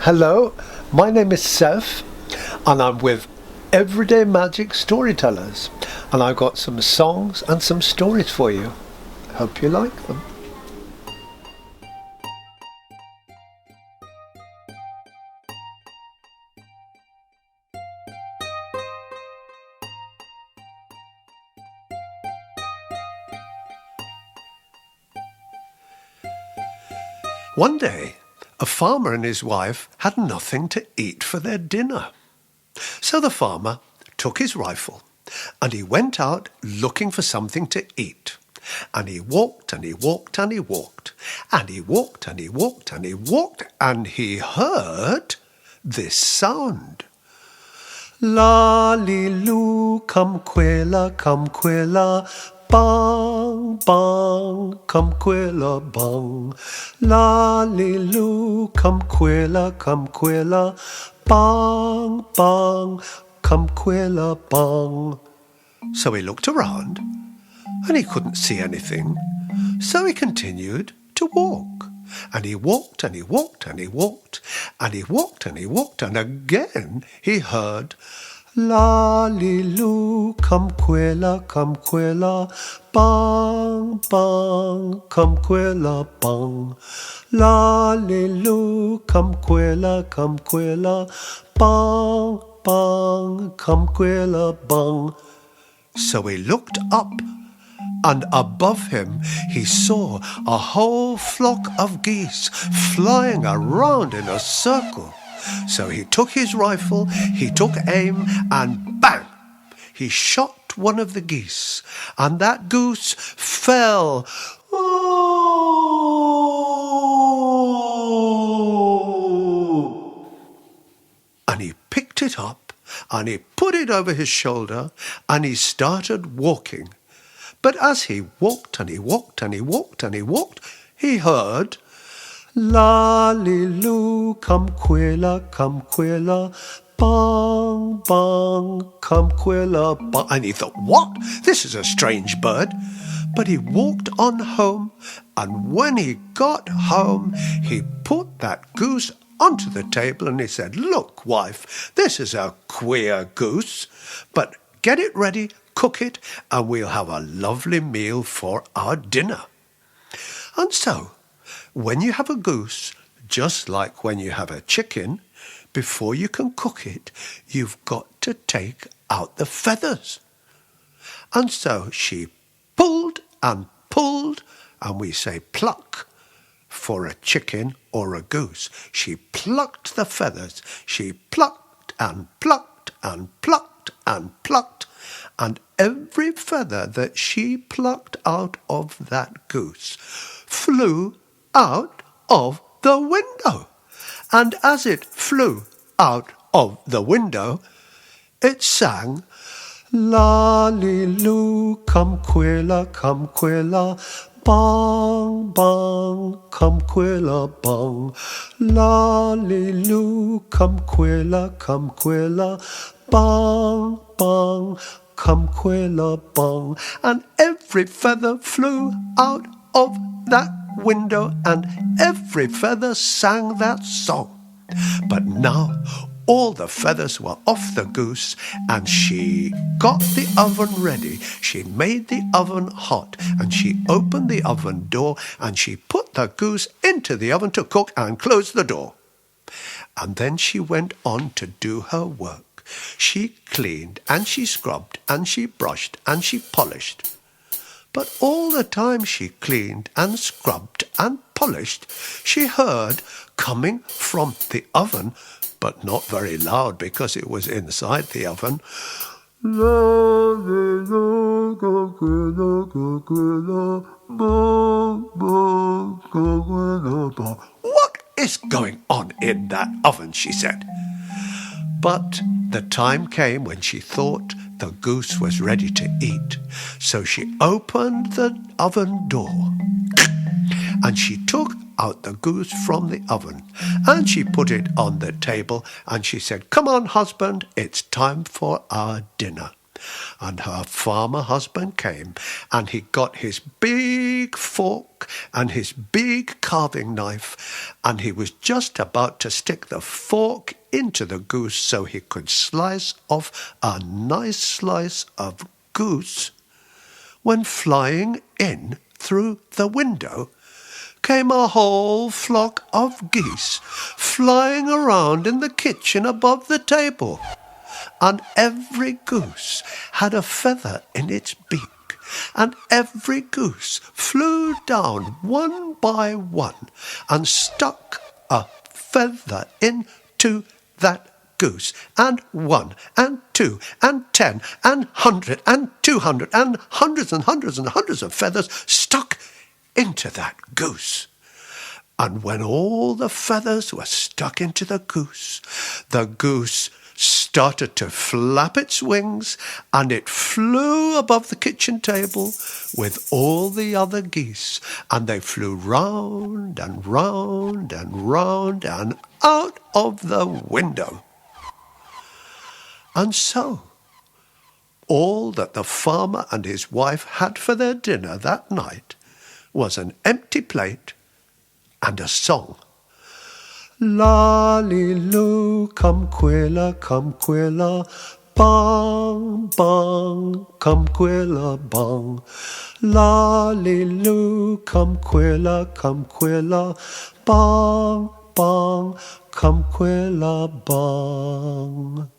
Hello, my name is Seth and I'm with Everyday Magic Storytellers, and I've got some songs and some stories for you. Hope you like them. One day, a farmer and his wife had nothing to eat for their dinner. So the farmer took his rifle and he went out looking for something to eat. And he walked and he walked and he walked and he walked and he walked and he walked and he heard this sound. La-li-lu, come Quila, bang, bang, come Quila Bung. La-li-lu, come Quila, bang, bang, come Quila Bung. So he looked around and he couldn't see anything. So he continued to walk. And he walked and he walked and he walked and he walked and he walked, and again he heard La-li-lu, come Quila, bang, bang, come Quila Bung. La-li-lu, come Quila, bang, bang, come Quila Bung. So he looked up, and above him he saw a whole flock of geese flying around in a circle. So he took his rifle, he took aim, and bang! He shot one of the geese, and that goose fell. Oh! And he picked it up, and he put it over his shoulder, and he started walking. But as he walked and he walked and he walked and he walked, he heard La-li-lu, come Quila, bang, bang, come Quila Bung. And he thought, what? This is a strange bird. But he walked on home, and when he got home, he put that goose onto the table and he said, look, wife, this is a queer goose, but get it ready, cook it, and we'll have a lovely meal for our dinner. And so, when you have a goose, just like when you have a chicken, before you can cook it, you've got to take out the feathers. And so she pulled, and we say pluck for a chicken or a goose. She plucked the feathers. She plucked and plucked and plucked and plucked, and every feather that she plucked out of that goose flew out of the window. And as it flew out of the window, it sang, La-li-lu, come Quila, bang, bang, come Quila Bung. La-li-lu, come Quila, bang, bang, come Quila Bung. And every feather flew out of that window, and every feather sang that song. But now all the feathers were off the goose, and she got the oven ready. She made the oven hot, and she opened the oven door, and she put the goose into the oven to cook and closed the door. And then she went on to do her work. She cleaned and she scrubbed and she brushed and she polished. But all the time she cleaned and scrubbed and polished, she heard coming from the oven, but not very loud because it was inside the oven, What is going on in that oven? She said. But the time came when she thought the goose was ready to eat. So she opened the oven door and she took out the goose from the oven and she put it on the table and she said, come on, husband, it's time for our dinner. And her farmer husband came, and he got his big fork and his big carving knife, and he was just about to stick the fork into the goose so he could slice off a nice slice of goose, when flying in through the window came a whole flock of geese flying around in the kitchen above the table. And every goose had a feather in its beak, and every goose flew down one by one and stuck a feather into that goose, and 1 and 2 and 10 and 100 and 200 and hundreds and hundreds and hundreds of feathers stuck into that goose. And when all the feathers were stuck into the goose started to flap its wings, and it flew above the kitchen table with all the other geese, and they flew round and round and round and out of the window. And so, all that the farmer and his wife had for their dinner that night was an empty plate and a song. Lolly-loo, come Quila, bung, bung, come Quila bung. Lolly-loo, come Quila, bung, bung, come Quila bung.